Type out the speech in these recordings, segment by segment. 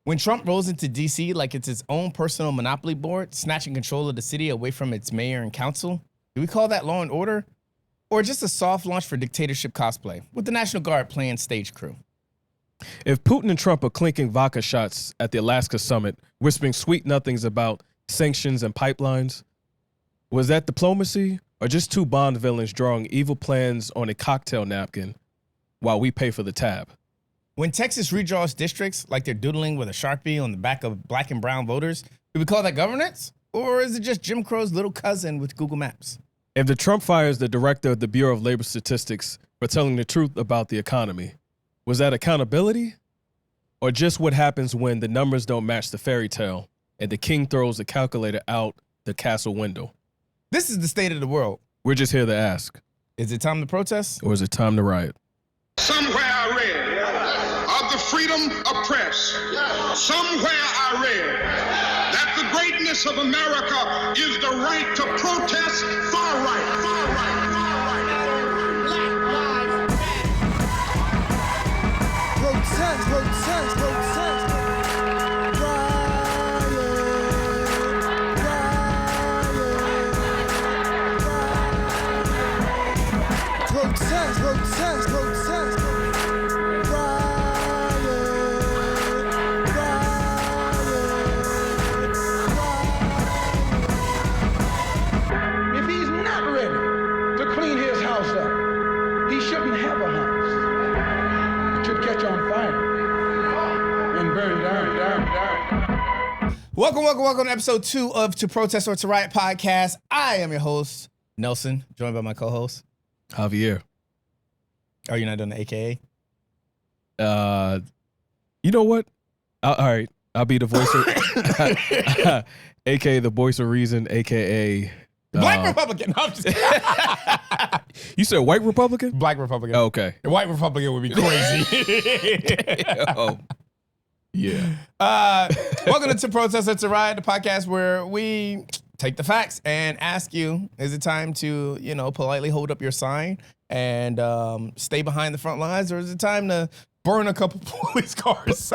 When Trump rolls into D.C. like it's his own personal monopoly board, snatching control of the city away from its mayor and council, do we call that law and order? Or just a soft launch for dictatorship cosplay, with the National Guard playing stage crew? If Putin and Trump are clinking vodka shots at the Alaska summit, whispering sweet nothings about sanctions and pipelines, was that diplomacy or just two Bond villains drawing evil plans on a cocktail napkin while we pay for the tab? When Texas redraws districts like they're doodling with a Sharpie on the back of black and brown voters, do we call that governance? Or is it just Jim Crow's little cousin with Google Maps? If the Trump fires the director of the Bureau of Labor Statistics for telling the truth about the economy, was that accountability? Or just what happens when the numbers don't match the fairy tale and the king throws the calculator out the castle window? This is the state of the world. We're just here to ask. Is it time to protest? Or is it time to riot? Somewhere I read of the freedom of press. Somewhere I read that the greatness of America is the right to protest far right, far right, far right. Black lives matter. Protest, protest, protest. Protest, protest, protest. If he's not ready to clean his house up, he shouldn't have a house. It should catch on fire and burn down. Welcome to episode 2 of To Protest or To Riot podcast. I am your host, Nelson, joined by my co-host, Javier. Oh, you're not doing the AKA? You know what? All right. I'll be the voice of, AKA the voice of reason, AKA Black Republican. No, I'm just kidding. You said white Republican? Black Republican. Oh, okay. The white Republican would be crazy. Oh, yeah. Welcome to Protest or To Riot, the podcast where we take the facts and ask you, is it time to, politely hold up your sign and stay behind the front lines, or is it time to burn a couple police cars?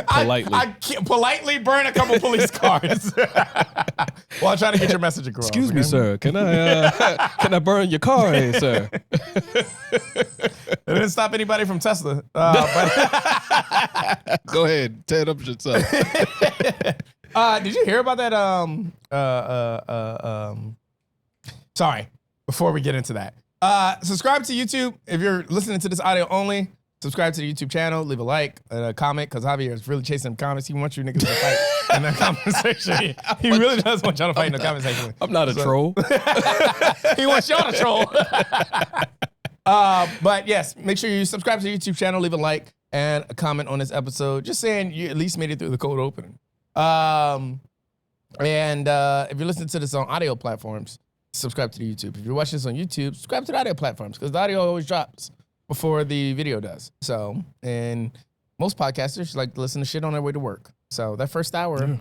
Politely. I can't politely burn a couple police cars while trying to get your message across. Excuse me, sir. Can I burn your car, sir? It didn't stop anybody from Tesla. Go ahead, tear it up yourself. Did you hear about that? Sorry, before we get into that. Subscribe to YouTube. If you're listening to this audio only, subscribe to the YouTube channel, leave a like and a comment, because Javier is really chasing comments. He wants you niggas to fight in the comment section. He really does want y'all to fight in the comment section. I'm not a troll. He wants y'all to troll. But yes, make sure you subscribe to the YouTube channel, leave a like and a comment on this episode, just saying you at least made it through the cold opening. And if you're listening to this on audio platforms, subscribe to the YouTube. If you're watching this on YouTube, subscribe to the audio platforms, because the audio always drops before the video does. So, and most podcasters like to listen to shit on their way to work. So that first hour,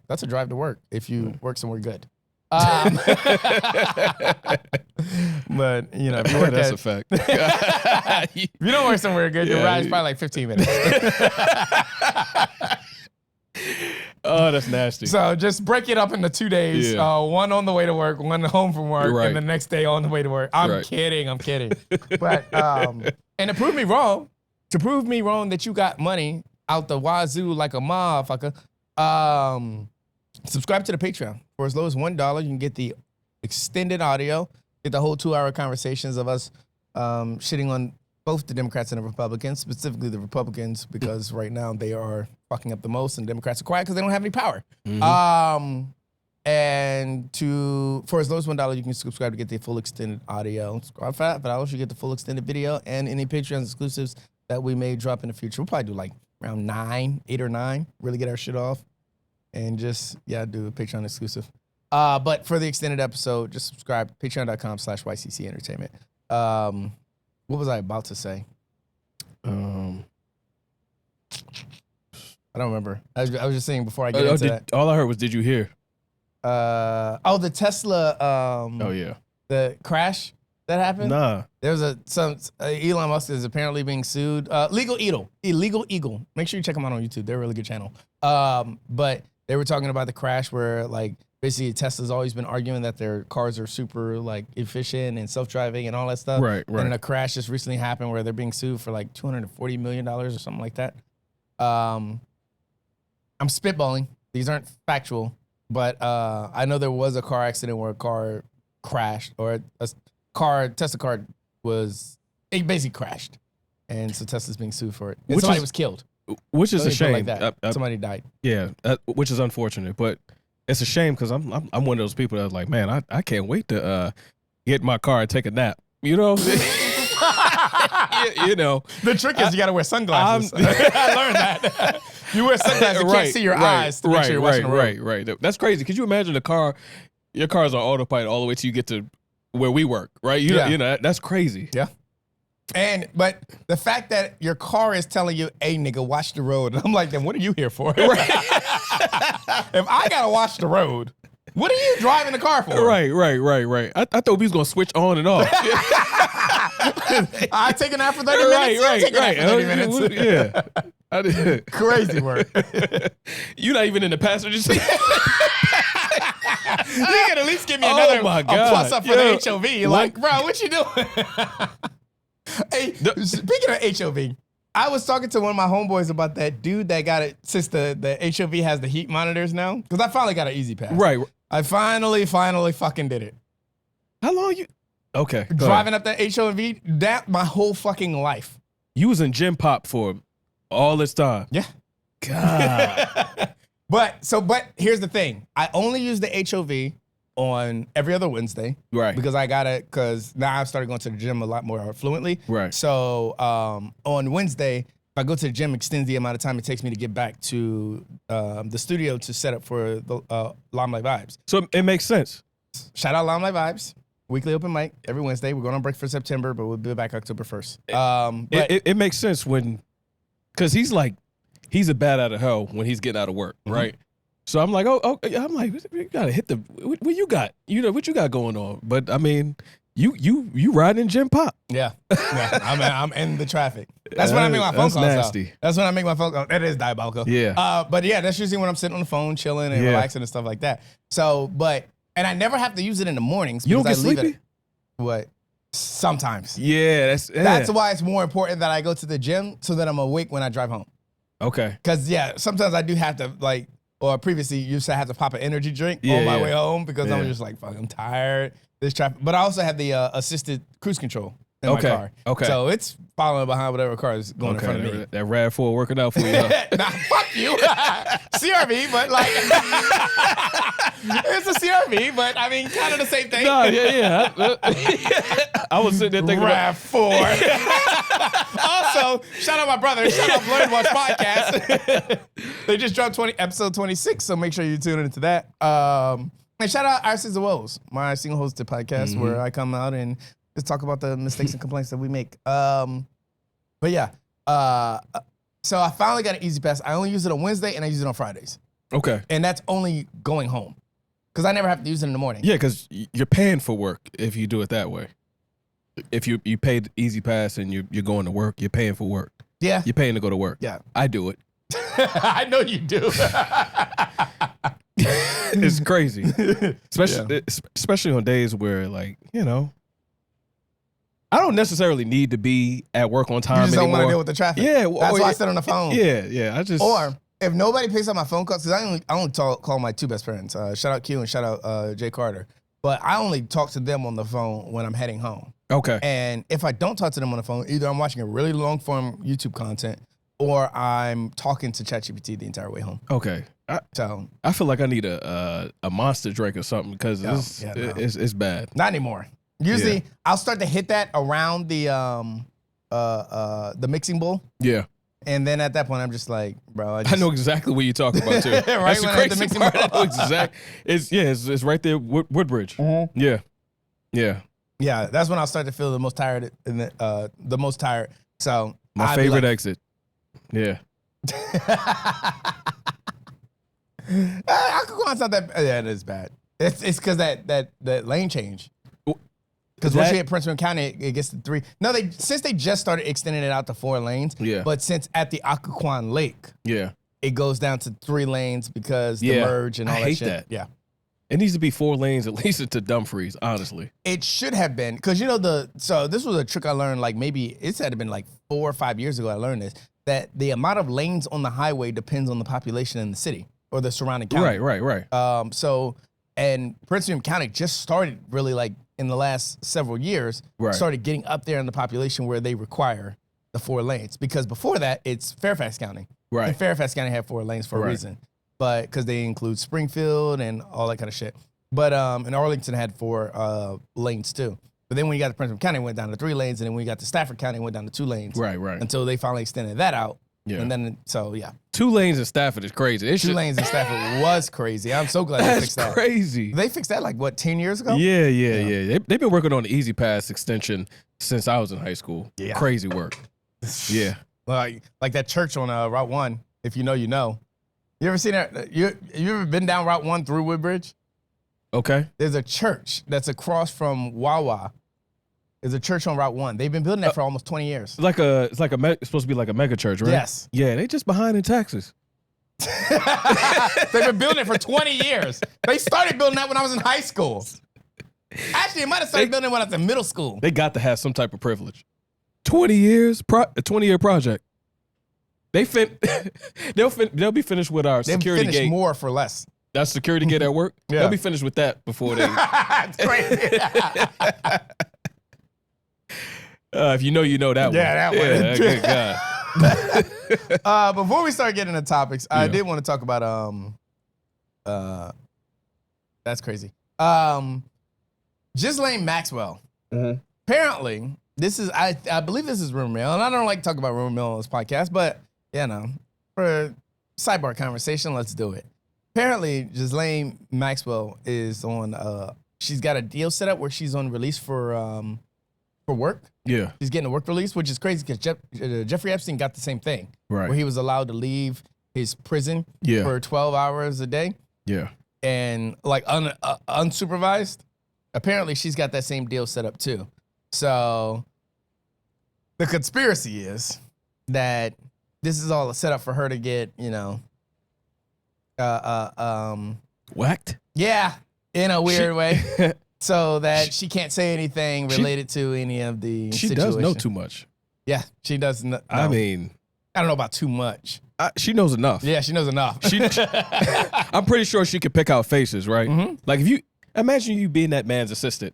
that's a drive to work if you work somewhere good. But if you work That's a fact. if you don't work somewhere good, your ride's probably like 15 minutes. Oh, that's nasty. So just break it up into 2 days. Yeah. One on the way to work, one home from work, Right. and the next day on the way to work. I'm kidding. But and to prove me wrong that you got money out the wazoo like a motherfucker, subscribe to the Patreon. For as low as $1, you can get the extended audio, get the whole 2-hour conversations of us shitting on both the Democrats and the Republicans, specifically the Republicans, because right now they are fucking up the most, and Democrats are quiet because they don't have any power. Mm-hmm. And for as low as $1, you can subscribe to get the full extended audio. Subscribe for $5, you get the full extended video and any Patreon exclusives that we may drop in the future. We'll probably do like around 8 or 9, really get our shit off, and just, do a Patreon exclusive. But for the extended episode, just subscribe, patreon.com/YCC Entertainment. What was I about to say? I don't remember. I was just saying before I get into that. All I heard was, did you hear? The Tesla. Oh, yeah. The crash that happened? Nah. There was Elon Musk is apparently being sued. Illegal Eagle. Make sure you check them out on YouTube. They're a really good channel. But they were talking about the crash where like basically Tesla's always been arguing that their cars are super like efficient and self-driving and all that stuff. Right. And then a crash just recently happened where they're being sued for like $240 million or something like that. I'm spitballing. These aren't factual, but I know there was a car accident where a car crashed, or a Tesla car it basically crashed, and so Tesla's being sued for it. And somebody was killed. Which is a shame. Like that. Somebody died. Yeah, which is unfortunate, but it's a shame because I'm one of those people that's like, man, I can't wait to get in my car and take a nap. You know. You know, the trick is you got to wear sunglasses. I learned that. You wear sunglasses, you can't see your eyes to make sure you're watching the road. Right. That's crazy. Could you imagine your car's on autopilot all the way till you get to where we work, right? You know, that's crazy. Yeah. But the fact that your car is telling you, hey, nigga, watch the road. And I'm like, then what are you here for? Right. If I got to watch the road, what are you driving the car for? Right. I thought we was going to switch on and off. I take a nap for 30 minutes. Right. Take a nap for 30 minutes. Yeah. I did. Crazy work. You're not even in the passenger seat. You can at least give me another a plus up for the HOV. Like, bro, what you doing? Hey, speaking of HOV, I was talking to one of my homeboys about that dude that got it since the HOV has the heat monitors now. Because I finally got an easy pass. Right. I finally fucking did it. How long you? Okay. Driving up that HOV, that my whole fucking life. You was in gym pop for all this time. Yeah. God. But here's the thing. I only use the HOV on every other Wednesday. Right. Because I got it, because now I've started going to the gym a lot more fluently. Right. So on Wednesday, if I go to the gym, extends the amount of time it takes me to get back to the studio to set up for the Limelight Vibes. So it makes sense. Shout out Limelight Vibes. Weekly open mic every Wednesday. We're going on break for September, but we'll be back October 1st. It makes sense because he's a bat out of hell when he's getting out of work, right? So I'm like, I'm like, you gotta hit what you got? You know, what you got going on? But I mean, you riding in gym pop. Yeah. I'm in the traffic. That's when I make my phone calls. Nasty. That's when I make my phone calls. That is diabolical. Yeah. But yeah, that's usually when I'm sitting on the phone, chilling and relaxing and stuff like that. So, and I never have to use it in the mornings. You don't get I leave sleepy? What? Sometimes. Yeah, that's why it's more important that I go to the gym so that I'm awake when I drive home. Okay. Because sometimes I do have to or previously used to have to pop an energy drink on my way home because I'm just like, fuck, I'm tired. This traffic. But I also have the assisted cruise control in my car. Okay. So it's following behind whatever car is going in front of me. That RAV4 working out for you. Nah, fuck you. CRV, but it's a CRV, but I mean, kind of the same thing. No, yeah. I was sitting there thinking RAV4. Also, shout out my brother. Shout out Blurred Watch Podcast. They just dropped episode 26, so make sure you tune into that. And shout out Our Sins and Woes, my single hosted podcast where I come out and just talk about the mistakes and complaints that we make. But yeah, so I finally got an easy pass. I only use it on Wednesday and I use it on Fridays. Okay. And that's only going home because I never have to use it in the morning. Yeah, because you're paying for work if you do it that way. If you pay the easy pass and you're going to work, you're paying for work. Yeah. You're paying to go to work. Yeah. I do it. I know you do. It's crazy. Especially on days where, like, you know, I don't necessarily need to be at work on time anymore. You just don't want to deal with the traffic. Yeah. That's why I sit on the phone. Yeah. Or if nobody picks up my phone calls, because I only call my two best friends. Shout out Q and shout out Jay Carter. But I only talk to them on the phone when I'm heading home. Okay. And if I don't talk to them on the phone, either I'm watching a really long form YouTube content or I'm talking to ChatGPT the entire way home. Okay. I feel like I need a monster drink or something because it's bad. Not anymore. Usually I'll start to hit that around the mixing bowl. Yeah. And then at that point, I'm just like, bro. I know exactly what you're talking about too. Right That's when the crazy part. I know exactly. It's right there, Woodbridge. Mm-hmm. Yeah. Yeah, that's when I'll start to feel the most tired. The most tired. So my favorite exit. Yeah. Alcohol's not that. Yeah, it is bad. It's because that lane change. Because once you hit Prince William County, it gets to 3. No, since they just started extending it out to 4 lanes. Yeah. But since at the Occoquan Lake, Yeah. it goes down to 3 lanes because the merge and all that shit. I hate that. Yeah. It needs to be 4 lanes at least to Dumfries, honestly. It should have been, because so this was a trick I learned, like maybe it's had to been like 4 or 5 years ago I learned this, that the amount of lanes on the highway depends on the population in the city or the surrounding county. Right. And Prince William County just started really like in the last several years, started getting up there in the population where they require the 4 lanes. Because before that, it's Fairfax County. Right. And Fairfax County had 4 lanes for a reason. But because they include Springfield and all that kind of shit. But and Arlington had 4 lanes too. But then when you got to Prince William County, it went down to 3 lanes. And then when you got to Stafford County, it went down to 2 lanes. Right. Until they finally extended that out. Yeah. And then, 2 lanes in Stafford is crazy. 2 lanes in Stafford was crazy. I'm so glad they fixed that. That's crazy. They fixed that like, what, 10 years ago? Yeah. They've been working on the Easy Pass extension since I was in high school. Yeah. Crazy work. Yeah. Like that church on Route 1, if you know, you know. You ever seen that? You ever been down Route 1 through Woodbridge? Okay. There's a church that's across from Wawa. There's a church on Route 1. They've been building that for almost 20 years. It's supposed to be like a mega church, right? Yes. Yeah, they just behind in taxes. They've been building it for 20 years. They started building that when I was in high school. Actually, it might have started building it when I was in middle school. They got to have some type of privilege. 20 years, a 20-year project. They'll be finished with our security gate. More for less. That's security gate at work? Yeah. They'll be finished with that before they... It's crazy. If you know, you know that one. Yeah, that one. Good God. Before we start getting into topics, I did want to talk about that's crazy. Ghislaine Maxwell. Mm-hmm. Apparently, this is I believe this is rumor mill, and I don't like to talk about rumor mill on this podcast, but for a sidebar conversation, let's do it. Apparently, Ghislaine Maxwell is on she's got a deal set up where she's on release for work. Yeah. She's getting a work release, which is crazy because Jeffrey Epstein got the same thing. Right. Where he was allowed to leave his prison Yeah. for 12 hours a day. Yeah. And like unsupervised. Apparently, she's got that same deal set up too. So the conspiracy is that this is all a setup for her to get, Whacked? yeah, in a weird way. So that she can't say anything related to any of the She situation. does know too much. Yeah, she does. No. I mean... I don't know about too much. she knows enough. Yeah, she knows enough. I'm pretty sure she could pick out faces, right? Mm-hmm. Like if you... Imagine you being that man's assistant.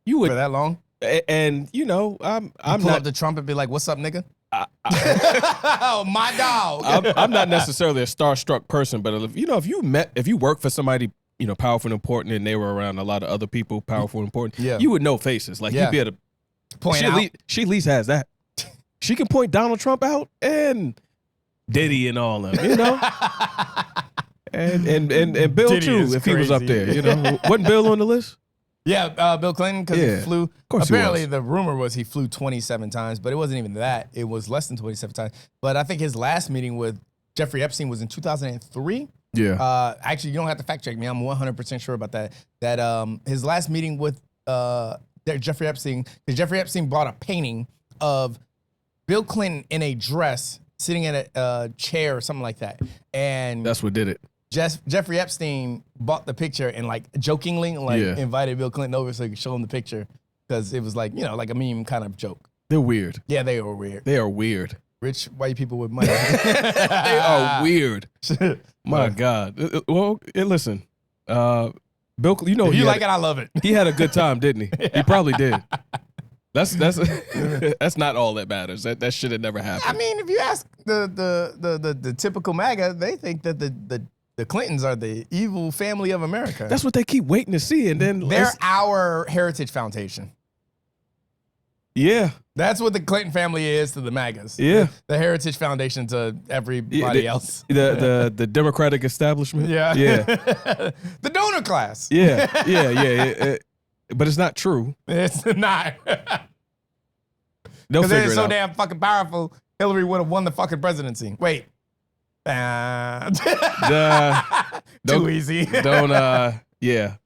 You would... For that long? And, I'm pull not... up the Trump and be like, what's up, nigga? Oh, my dog. I'm not necessarily a starstruck person, but if you work for somebody, powerful and important, and they were around a lot of other people, powerful and important, you would know faces. Like you'd be able to point out. She at least has that. She can point Donald Trump out and Diddy and all of them, and Bill Diddy too, is if he was up crazy. there, wasn't Bill on the list? Yeah, Bill Clinton, because he flew. Of course apparently, he was. the rumor was he flew 27 times, but it wasn't even that. It was less than 27 times. But I think his last meeting with Jeffrey Epstein was in 2003. Yeah. Actually, you don't have to fact check me. I'm 100% sure about that. That his last meeting with Jeffrey Epstein, because Jeffrey Epstein bought a painting of Bill Clinton in a dress sitting in a chair or something like that. And That's what did it. Jeffrey Epstein bought the picture and like jokingly invited Bill Clinton over so he could show him the picture because it was like, like a meme kind of joke. They're weird. Yeah, they were weird. They are weird. Rich white people with money. They are weird. My God. Well, listen, Bill, if you like it, I love it. He had a good time, didn't he? Yeah. He probably did. That's not all that matters. That should have never happened. I mean, if you ask the typical MAGA, they think that the Clintons are the evil family of America. That's what they keep waiting to see, and then they're our Heritage Foundation. Yeah, that's what the Clinton family is to the MAGAs. Yeah, the Heritage Foundation to everybody else. The Democratic establishment. Yeah, yeah. The donor class. Yeah. But it's not true. It's not. They'll figure they're it so out. damn fucking powerful. Hillary would have won the fucking presidency. Wait. Too easy. Yeah.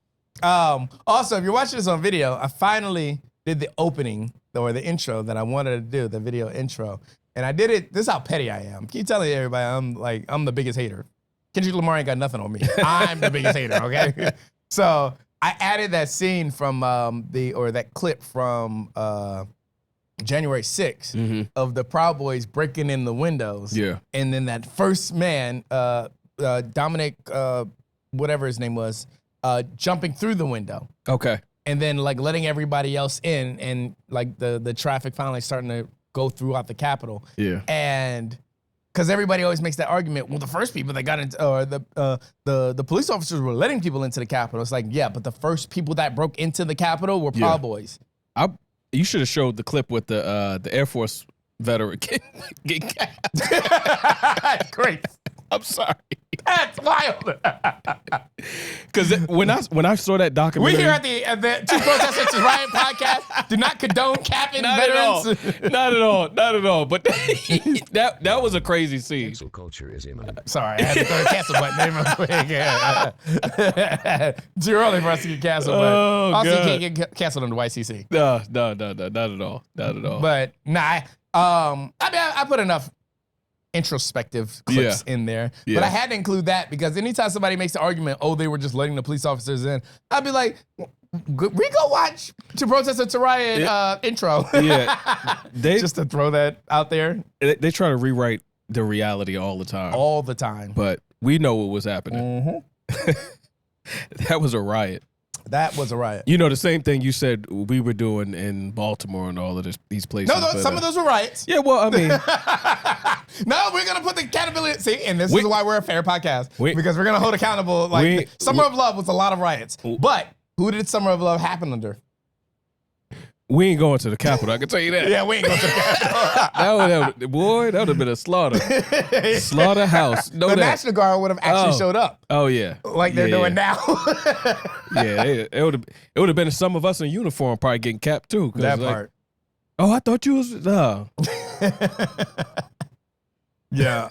Also, if you're watching this on video, I finally did the opening or the intro that I wanted to do, the video intro. And I did it. This is how petty I am. Keep telling everybody I'm the biggest hater. Kendrick Lamar ain't got nothing on me. I'm the biggest hater, okay? So I added that scene from that clip from January 6th of the Proud Boys breaking in the windows. Yeah. And then that first man, Dominic, whatever his name was, jumping through the window. Okay. And then like letting everybody else in, and like the traffic finally starting to go throughout the Capitol. Yeah. And because everybody always makes that argument, well, the first people that got into, or the police officers were letting people into the Capitol. It's like, yeah, but the first people that broke into the Capitol were Proud Boys. You should have showed the clip with the Air Force veteran getting capped. Great. I'm sorry. That's wild. Because when I saw that documentary, We here at the Two Protesters to Riot podcast do not condone capping veterans. Not at all. But that was a crazy scene. Cancel culture is imminent. Sorry, I had to throw the cancel button in real quick. Too early for us to get canceled, but also God. you can't get canceled under YCC. No, not at all. Not at all. But nah, I put enough introspective clips in there, but I had to include that because anytime somebody makes the argument, oh, they were just letting the police officers in, I'd be like, we go watch To Protest or to Riot intro. Yeah, just to throw that out there. They try to rewrite the reality all the time. All the time. But we know what was happening. That was a riot. That was a riot. You know, the same thing you said we were doing in Baltimore and all of these places. No, some of those were riots. Yeah, well, I mean. No, we're going to put the accountability. See, and this is why we're a fair podcast. Because we're going to hold accountable. Like, Summer of Love was a lot of riots. But who did Summer of Love happen under? We ain't going to the Capitol, I can tell you that. Yeah, we ain't going to the Capitol. that would have been a slaughter. Slaughterhouse. The National Guard would have actually showed up. Oh, yeah. Like they're doing now. Yeah, it would have been some of us in uniform probably getting capped too. That part. Oh, I thought you was. Yeah.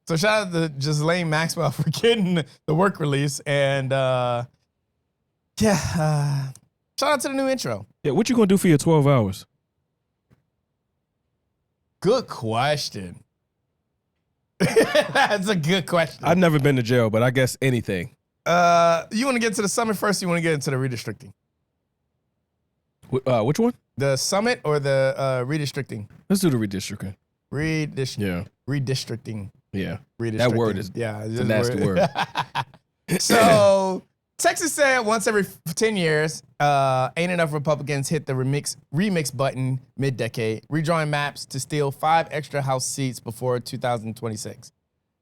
So shout out to Ghislaine Maxwell for getting the work release. And shout out to the new intro. Yeah, what you gonna do for your 12 hours? Good question. That's a good question. I've never been to jail, but I guess anything. You want to get to the summit first, or you want to get into the redistricting? Which one? The summit or the redistricting? Let's do the redistricting. Redistricting. Yeah. Redistricting. That word is it's a nasty word. So Texas said once every 10 years, ain't enough Republicans hit the remix button mid-decade, redrawing maps to steal 5 extra House seats before 2026.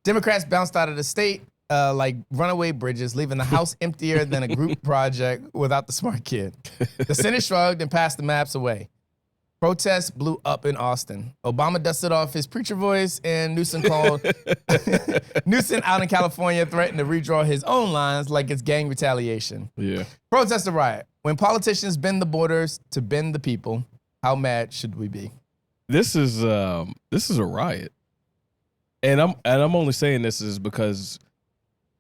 Democrats bounced out of the state like runaway bridges, leaving the House emptier than a group project without the smart kid. The Senate shrugged and passed the maps away. Protests blew up in Austin. Obama dusted off his preacher voice, and Newsom out in California threatened to redraw his own lines like it's gang retaliation. Yeah. Protest a riot. When politicians bend the borders to bend the people, how mad should we be? This is a riot, and I'm only saying this is because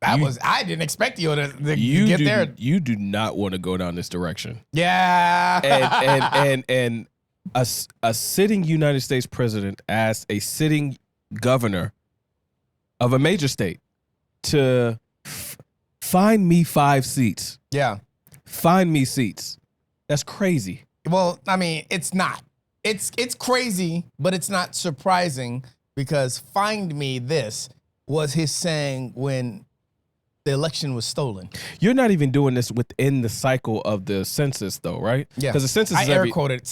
I didn't expect you to get there. You do not want to go down this direction. Yeah. And a sitting United States president asked a sitting governor of a major state to find me 5 seats. Yeah. Find me seats. That's crazy. Well, I mean, it's not. It's crazy, but it's not surprising because find me this was his saying when the election was stolen. You're not even doing this within the cycle of the census, though, right? Yeah. Because the census is air quoted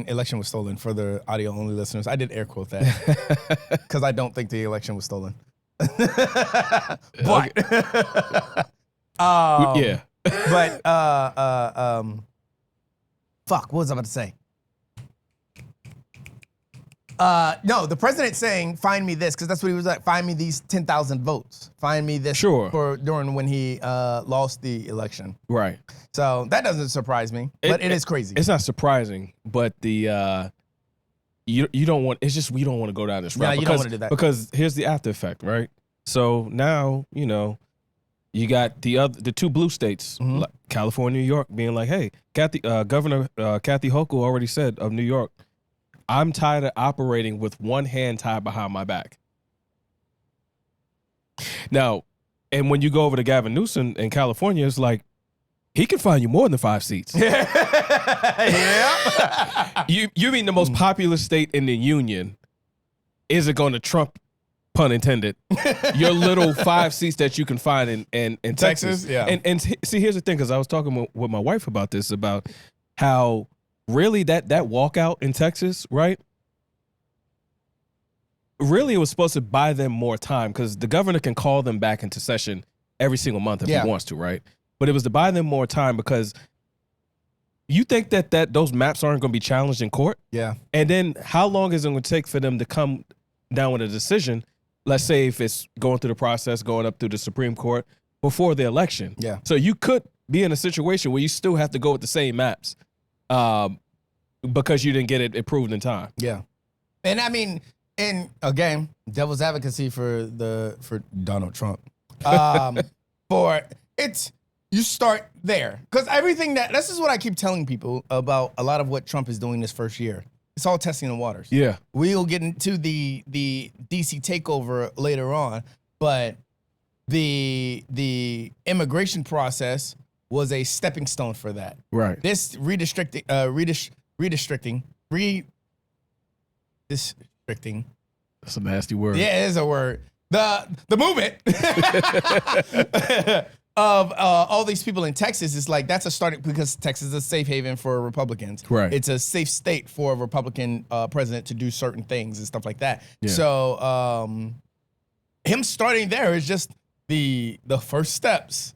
election was stolen for the audio only listeners. I did air quote that because I don't think the election was stolen. But yeah. But fuck, what was I about to say? No, the president saying, find me this, because that's what he was like, find me these 10,000 votes. Find me this during when he lost the election. Right. So that doesn't surprise me, but it is crazy. It's not surprising, but the you don't want, it's just we don't want to go down this route. Yeah, you don't want to do that. Because here's the after effect, right? So now, you You got the two blue states, like California, New York, being like, hey, Governor Kathy Hochul already said of New York, I'm tired of operating with one hand tied behind my back. Now, and when you go over to Gavin Newsom in California, it's like, he can find you more than 5 seats. Yeah. You mean the most populous state in the union isn't going to trump, pun intended, your little 5 seats that you can find in Texas? Yeah. And see, here's the thing, because I was talking with my wife about this, about how really that walkout in Texas, right? Really, it was supposed to buy them more time, because the governor can call them back into session every single month if he wants to, right? But it was to buy them more time, because you think that those maps aren't going to be challenged in court? Yeah. And then how long is it going to take for them to come down with a decision? Let's say if it's going through the process, going up through the Supreme Court before the election. Yeah. So you could be in a situation where you still have to go with the same maps because you didn't get it approved in time. Yeah. And I mean, and again, devil's advocacy for Donald Trump. You start there, because everything this is what I keep telling people about a lot of what Trump is doing this first year. It's all testing the waters. Yeah. We'll get into the DC takeover later on, but the immigration process was a stepping stone for that. Right. This redistricting. That's a nasty word. Yeah, it is a word. The movement of all these people in Texas is like, that's a starting, because Texas is a safe haven for Republicans. Right. It's a safe state for a Republican president to do certain things and stuff like that. Yeah. So him starting there is just the first steps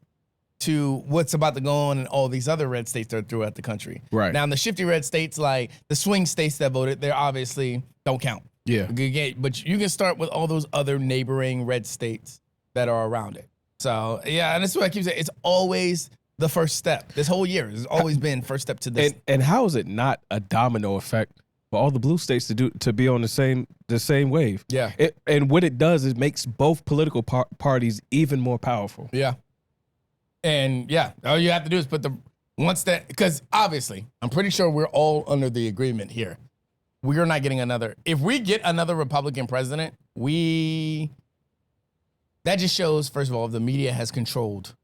to what's about to go on in all these other red states that are throughout the country. Right. Now, in the shifty red states, like the swing states that voted, they obviously don't count. Yeah. But you can start with all those other neighboring red states that are around it. So, yeah, and that's what I keep saying. It's always the first step. This whole year has always been first step to this. And how is it not a domino effect for all the blue states to be on the same wave? Yeah. And what it does is makes both political parties even more powerful. Yeah. And, yeah, all you have to do is because obviously, I'm pretty sure we're all under the agreement here. We are not getting if we get another Republican president, that just shows, first of all, the media has controlled.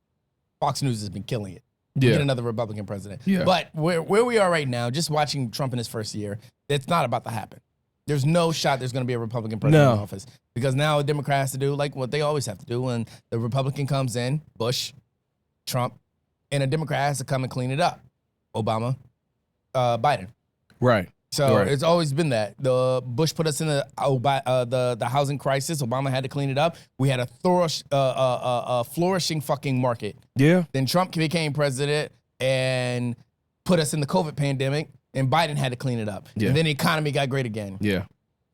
Fox News has been killing it. We get another Republican president. Yeah. But where we are right now, just watching Trump in his first year, it's not about to happen. There's no shot there's going to be a Republican president in office, because now a Democrat has to do like what they always have to do when the Republican comes in, Bush, Trump, and a Democrat has to come and clean it up. Obama, Biden. Right. So it's always been that. The Bush put us in the housing crisis. Obama had to clean it up. We had a flourishing fucking market. Yeah. Then Trump became president and put us in the COVID pandemic, and Biden had to clean it up. Yeah. And then the economy got great again. Yeah.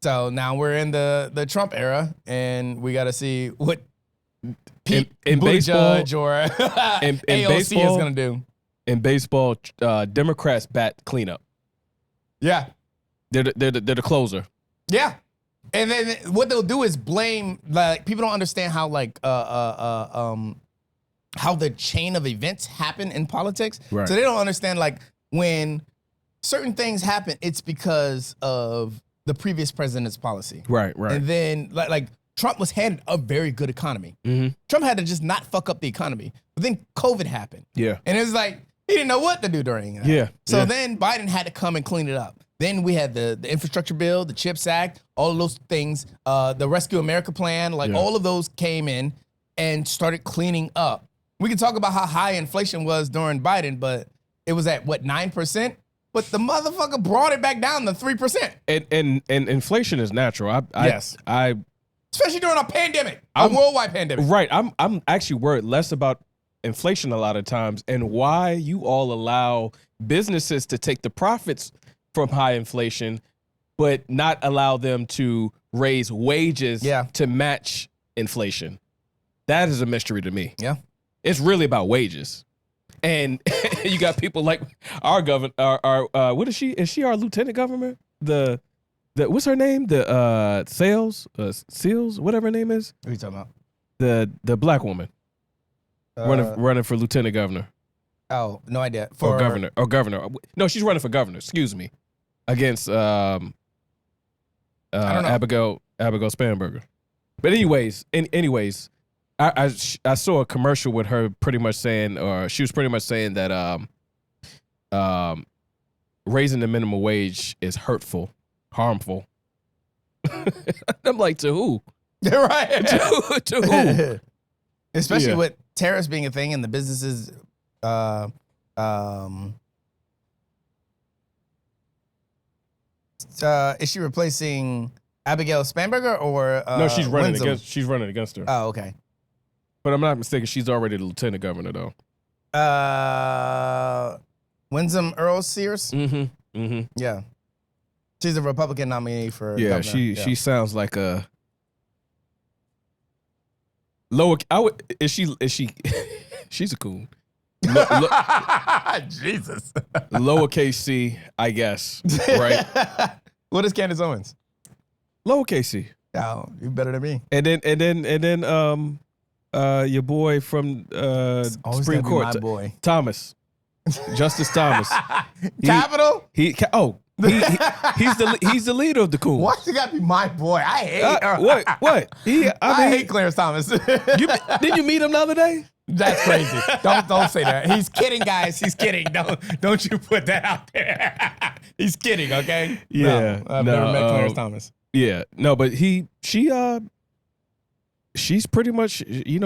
So now we're in the Trump era, and we got to see what Pete Buttigieg or AOC is going to do. In baseball, Democrats bat cleanup. Yeah. They're the closer. Yeah. And then what they'll do is blame, like, people don't understand how, like, how the chain of events happen in politics. Right. So they don't understand, like, when certain things happen, it's because of the previous president's policy. Right. And then, like Trump was handed a very good economy. Mm-hmm. Trump had to just not fuck up the economy. But then COVID happened. Yeah. And it was like, he didn't know what to do during that. Yeah. So then Biden had to come and clean it up. Then we had the infrastructure bill, the CHIPS Act, all of those things, the Rescue America plan, all of those came in and started cleaning up. We can talk about how high inflation was during Biden, but it was at, 9%? But the motherfucker brought it back down to 3%. And inflation is natural. Yes. Especially during a pandemic, a worldwide pandemic. Right. I'm actually worried less about inflation a lot of times and why you all allow businesses to take the profits from high inflation, but not allow them to raise wages to match inflation. That is a mystery to me. Yeah. It's really about wages. And you got people like our governor, what is she? Is she our lieutenant governor? The what's her name? The Seals, whatever her name is. What are you talking about? The black woman. running for lieutenant governor. Oh, no idea. Or governor. No, she's running for governor. Excuse me, against I don't know. Abigail Spanberger. But anyways, I saw a commercial with her pretty much saying, or she was pretty much saying that raising the minimum wage is hurtful, harmful. I'm like, to who? You're right. to who? Especially with tariffs being a thing and the businesses. Is she replacing Abigail Spanberger or No, she's running Winsome? against her. Oh, okay. But I'm not mistaken, she's already the lieutenant governor though. Winsome Earl Sears? Mm-hmm. Yeah. She's a Republican nominee for governor. She sounds like a she's a coon. Jesus. Lowercase c, I guess. Right? What is Candace Owens? Lowercase c. Oh, you better than me. And then your boy from Supreme Court, my boy. Thomas. Justice Thomas. Capital? He's the leader of the coon. Why you gotta be my boy? I hate What? I hate Clarence Thomas. Didn't you meet him the other day? That's crazy. Don't say that. He's kidding, guys. He's kidding. Don't you put that out there. He's kidding, okay? Yeah. No, I've never met Clarence Thomas. Yeah. No, but she's pretty much,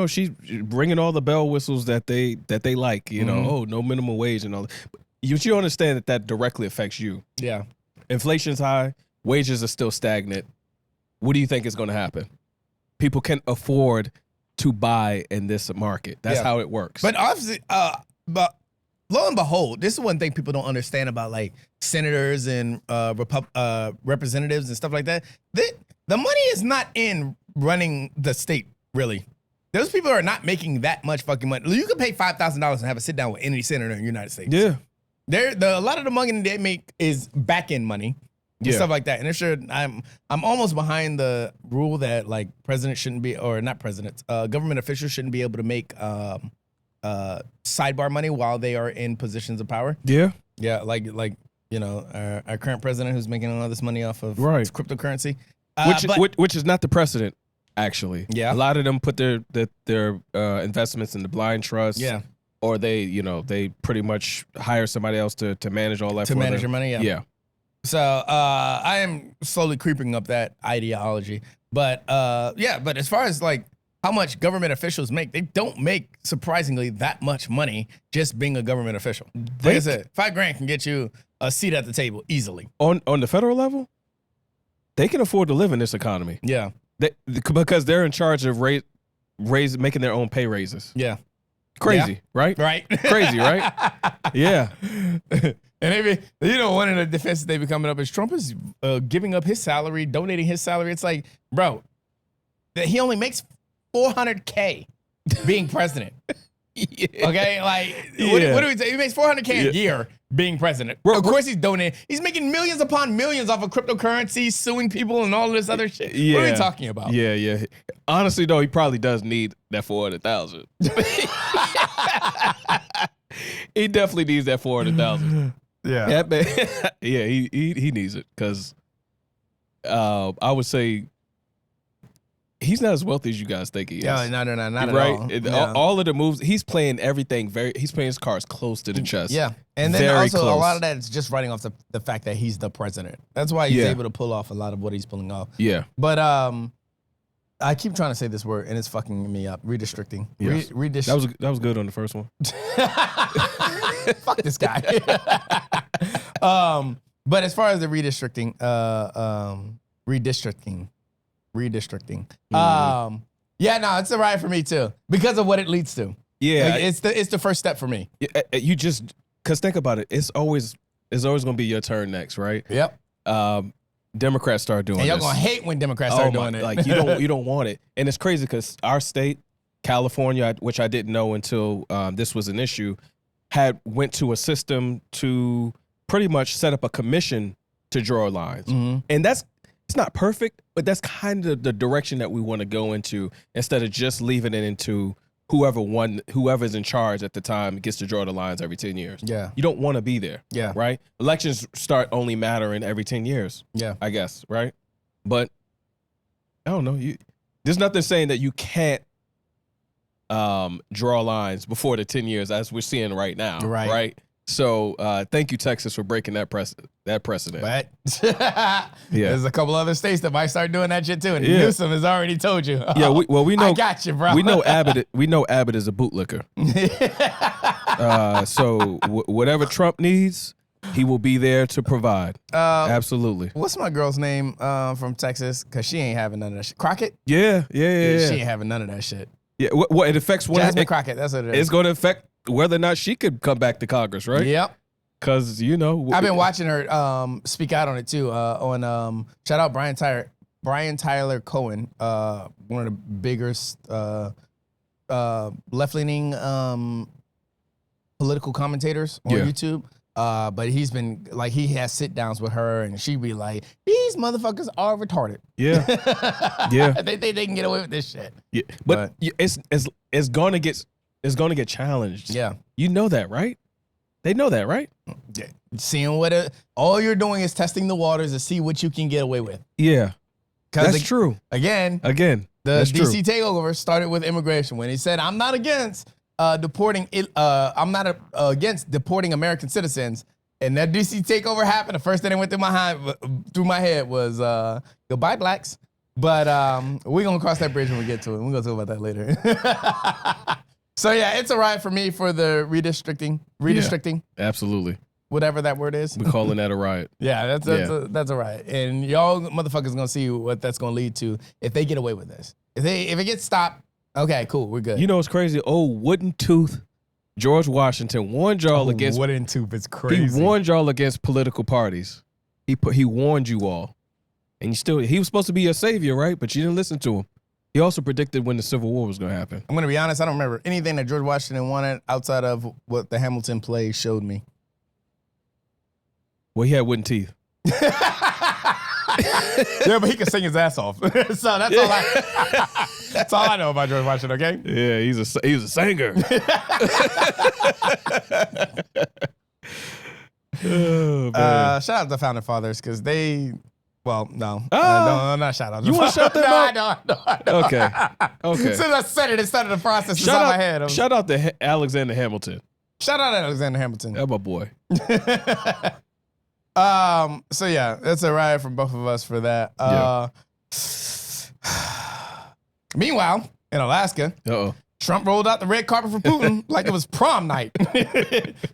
she's bringing all the bell whistles that they like, oh, no minimum wage and all that. But you understand that directly affects you. Yeah. Inflation's high, wages are still stagnant. What do you think is going to happen? People can afford to buy in this market. That's how it works. But obviously, but lo and behold, this is one thing people don't understand about like senators and representatives and stuff like that. The money is not in running the state, really. Those people are not making that much fucking money. You can pay $5,000 and have a sit down with any senator in the United States. Yeah. A lot of the money they make is back end money and stuff like that. And I'm almost behind the rule that like presidents shouldn't be, or not presidents, government officials shouldn't be able to make sidebar money while they are in positions of power. Yeah. Yeah, like our current president who's making all this money off of cryptocurrency, which is not the precedent. Actually, yeah, a lot of them put their investments in the blind trust. Yeah. Or they pretty much hire somebody else to manage all that to manage your money. Yeah. So I am slowly creeping up that ideology, but but as far as like how much government officials make, they don't make surprisingly that much money just being a government official. Like I said, $5,000 can get you a seat at the table easily. On the federal level, they can afford to live in this economy. Yeah, because they're in charge of making their own pay raises. Yeah. Crazy, right? Right. Crazy, right? Yeah. And maybe, one of the defenses they be coming up is Trump is giving up his salary, donating his salary. It's like, bro, he only makes $400K being president. Okay? Like, what do we say? He makes $400K a year being president. Of course he's donating. He's making millions upon millions off of cryptocurrency, suing people and all this other shit. What are we talking about? Yeah. Honestly, though, he probably does need that $400,000. He definitely needs that $400,000. Yeah. Yeah, he needs it because I would say he's not as wealthy as you guys think he is. No, not right? at all. All of the moves, he's playing everything he's playing his cards close to the chest. Yeah. And then very also close. a lot of that is just writing off the fact that he's the president. That's why he's able to pull off a lot of what he's pulling off. Yeah. But I keep trying to say this word and it's fucking me up. Redistricting. Yes. That was good on the first one. Fuck this guy. But as far as the redistricting. It's a riot for me too because of what it leads to. Yeah, like, it's the first step for me. You just because think about it, it's always going to be your turn next, right? Yep. Democrats start doing and y'all this. gonna hate when Democrats start doing it. Like you don't want it, and it's crazy because our state, California, which I didn't know until this was an issue, went to a system to pretty much set up a commission to draw lines, and it's not perfect, but that's kind of the direction that we want to go into instead of just leaving it into whoever's in charge at the time gets to draw the lines every 10 years. Yeah. You don't want to be there. Yeah. Right? Elections start only mattering every 10 years. Yeah. I guess, right? But I don't know. There's nothing saying that you can't draw lines before the 10 years as we're seeing right now. Right? So thank you, Texas, for breaking that precedent. But there's a couple other states that might start doing that shit too. And Newsom has already told you. Yeah, we know. I got you, bro. We know Abbott is a bootlicker. So whatever Trump needs, he will be there to provide. Absolutely. What's my girl's name from Texas? Because she ain't having none of that shit. Crockett? Yeah. She ain't having none of that shit. Yeah, well, it affects Jasmine Crockett. That's what it is. It's going to affect whether or not she could come back to Congress, right? Yep. Because, I've been watching her speak out on it too. Shout out Brian Tyler Cohen, one of the biggest left-leaning political commentators on YouTube. But he's been he has sit downs with her, and she be like, "These motherfuckers are retarded." Yeah, yeah. They can get away with this shit. Yeah, but it's gonna get challenged. Yeah, you know that, right? They know that, right? Yeah. Seeing all you're doing is testing the waters to see what you can get away with. Yeah, that's true. Again, the DC takeover started with immigration when he said, "I'm not against." Deporting American citizens, and that DC takeover happened. The first thing that went through my head was goodbye blacks. But we're gonna cross that bridge when we get to it. We're gonna talk about that later. So yeah, it's a riot for me for the redistricting. Yeah, absolutely. Whatever that word is. We're calling that a riot. Yeah, that's a riot, and y'all motherfuckers gonna see what that's gonna lead to if they get away with this. If it gets stopped. Okay, cool. We're good. You know what's crazy? Wooden tooth George Washington warned y'all against. Wooden tooth is crazy. He warned y'all against political parties. He warned you all, and he was supposed to be your savior, right? But you didn't listen to him. He also predicted when the Civil War was going to happen. I'm going to be honest. I don't remember anything that George Washington wanted outside of what the Hamilton play showed me. Well, he had wooden teeth. Yeah, but he can sing his ass off. So that's all I know about George Washington, okay? Yeah, he was a singer. Oh, man. Shout out to the Founding Fathers, because not shout out. You want to shout them out? No. Okay. Since I said it started the process inside my head. Shout out to Alexander Hamilton. Shout out to Alexander Hamilton. That's my boy. So yeah, that's a riot from both of us for that. Meanwhile, in Alaska, Trump rolled out the red carpet for Putin like it was prom night.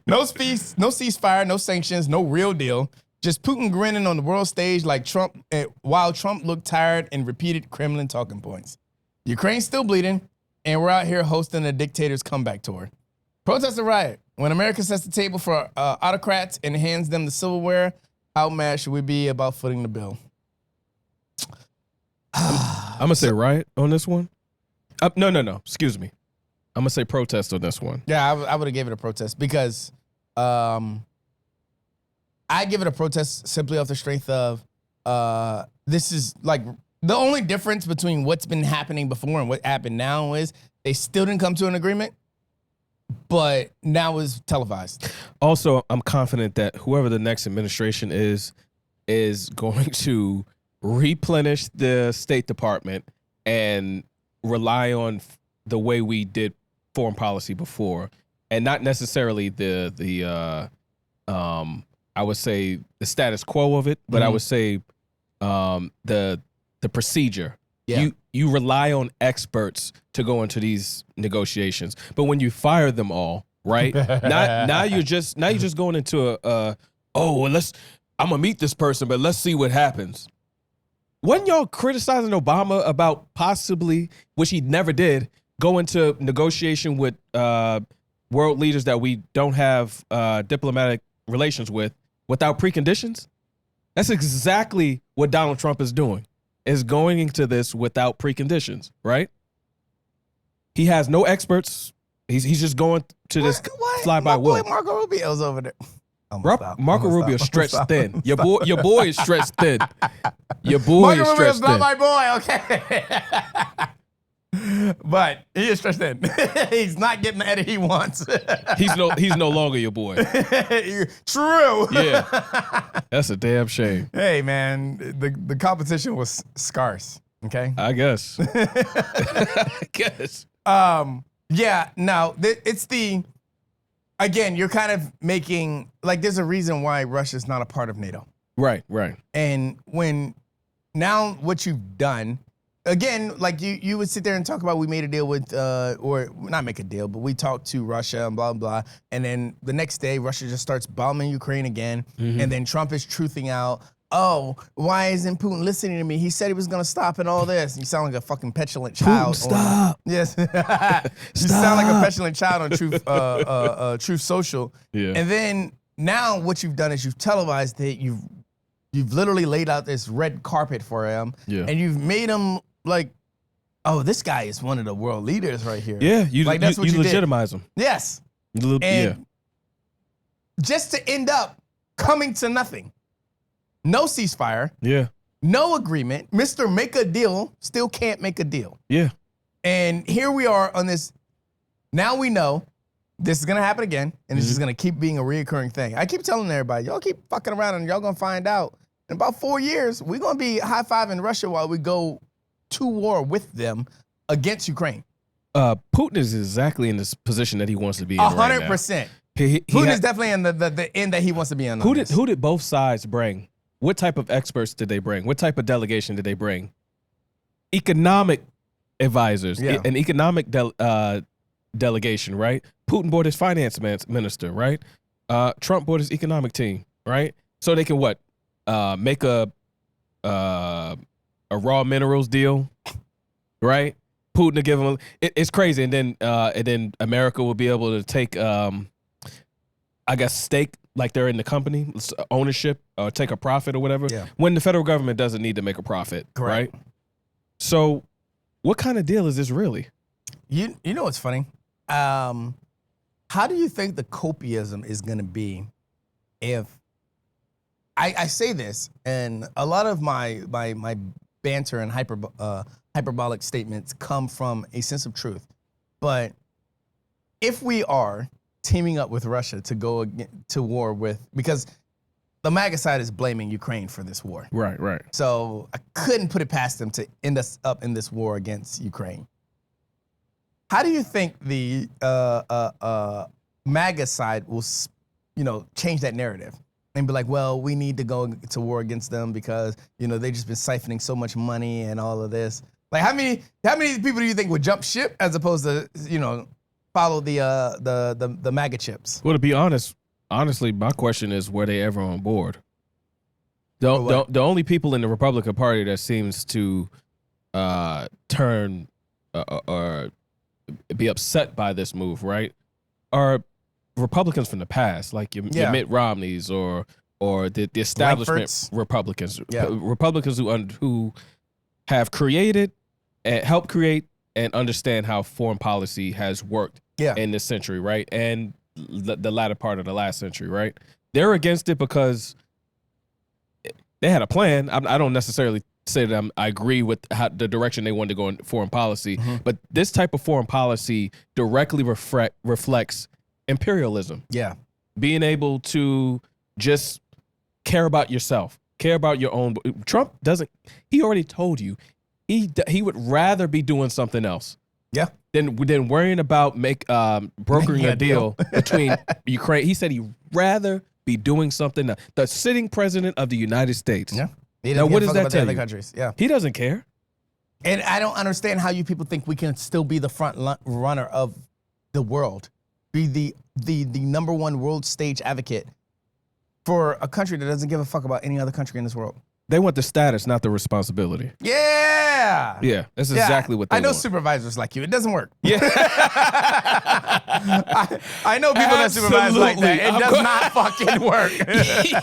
No ceasefire, no sanctions, no real deal. Just Putin grinning on the world stage like Trump, while Trump looked tired and repeated Kremlin talking points. Ukraine's still bleeding, and we're out here hosting a dictator's comeback tour. Protest a riot. When America sets the table for autocrats and hands them the silverware, how mad should we be about footing the bill? I'm going to say riot on this one. No. Excuse me. I'm going to say protest on this one. Yeah, I would have gave it a protest because I give it a protest simply off the strength of this is like the only difference between what's been happening before and what happened now is they still didn't come to an agreement. But now is televised. Also, I'm confident that whoever the next administration is going to replenish the State Department and rely on the way we did foreign policy before, and not necessarily the I would say the status quo of it, but I would say the procedure. Yeah. You rely on experts to go into these negotiations, but when you fire them all, right? now you're just going into I'm gonna meet this person, but let's see what happens. Wasn't y'all criticizing Obama about possibly, which he never did, go into negotiation with world leaders that we don't have diplomatic relations with without preconditions? That's exactly what Donald Trump is doing. Is going into this without preconditions, right? He has no experts. He's just going to this fly by will. Marco Rubio's over there. Marco Rubio stretched thin. Your boy is stretched thin. Your boy Marco is Rubio's stretched thin. not my boy, okay? But he is stretched thin. He's not getting the edit he wants. He's no longer your boy. True. Yeah. That's a damn shame. Hey, man, the competition was scarce. Okay. I guess. I guess. Yeah. No, it's again, you're kind of making, like, there's a reason why Russia's not a part of NATO. Right. Right. And now what you've done, again, like you would sit there and talk about, we made a deal with, or not make a deal, but we talked to Russia and blah, blah. And then the next day, Russia just starts bombing Ukraine again. And then Trump is truthing out, oh, why isn't Putin listening to me? He said he was going to stop and all this. You sound like a fucking petulant child. Putin, stop. Yes. You sound like a petulant child on Truth Social. Yeah. And then now what you've done is you've televised it. You've literally laid out this red carpet for him. Yeah. And you've made him like, oh, this guy is one of the world leaders right here. Yeah. That's what you legitimize him. Yes. And just to end up coming to nothing. No ceasefire. Yeah. No agreement. Mr. Make a Deal still can't make a deal. Yeah. And here we are on this. Now we know this is going to happen again, and it's just going to keep being a reoccurring thing. I keep telling everybody, y'all keep fucking around, and y'all going to find out. In about 4 years, we're going to be high-fiving Russia while we go to war with them against Ukraine. Putin is exactly in this position that he wants to be in 100%. Right now. Putin is definitely in the end that he wants to be in. Who did both sides bring? What type of experts did they bring? What type of delegation did they bring? Economic advisors, an economic delegation, right? Putin brought his finance minister, right? Trump brought his economic team, right? So they can what? Make a raw minerals deal, right? Putin to give him it's crazy, and then America will be able to take I guess stake, like they're in the company, ownership, or take a profit or whatever, when the federal government doesn't need to make a profit, right? So what kind of deal is this really? You know what's funny? How do you think the copiism is going to be if, I say this, and a lot of my banter and hyperbolic statements come from a sense of truth, but if we are teaming up with Russia to go to war with, because the MAGA side is blaming Ukraine for this war. Right, right. So I couldn't put it past them to end us up in this war against Ukraine. How do you think the MAGA side will, change that narrative and be like, well, we need to go to war against them because, they've just been siphoning so much money and all of this. Like, how many people do you think would jump ship as opposed to, follow the MAGA chips? Well, to be honest, honestly, my question is, were they ever on board? The only people in the Republican Party that seems to turn or be upset by this move, right, are Republicans from the past, like your Mitt Romneys or the establishment Republicans, Republicans who have created and helped create and understand how foreign policy has worked in this century, right, and the latter part of the last century, right? They're against it because they had a plan. I don't necessarily say that I agree with the direction they wanted to go in foreign policy, but this type of foreign policy directly reflects imperialism. Yeah. Being able to just care about yourself, care about your own. Trump doesn't, he already told you, he would rather be doing something else. Yeah. Than worrying about brokering a deal between Ukraine. He said he'd rather be doing something. The sitting president of the United States. Yeah. Now, what does that tell you? Countries. Yeah. He doesn't care. And I don't understand how you people think we can still be the front runner of the world, be the number one world stage advocate for a country that doesn't give a fuck about any other country in this world. They want the status, not the responsibility. Yeah. Yeah, that's exactly what they want. I know supervisors like you. It doesn't work. Yeah. I know people that supervise like that. It does not fucking work.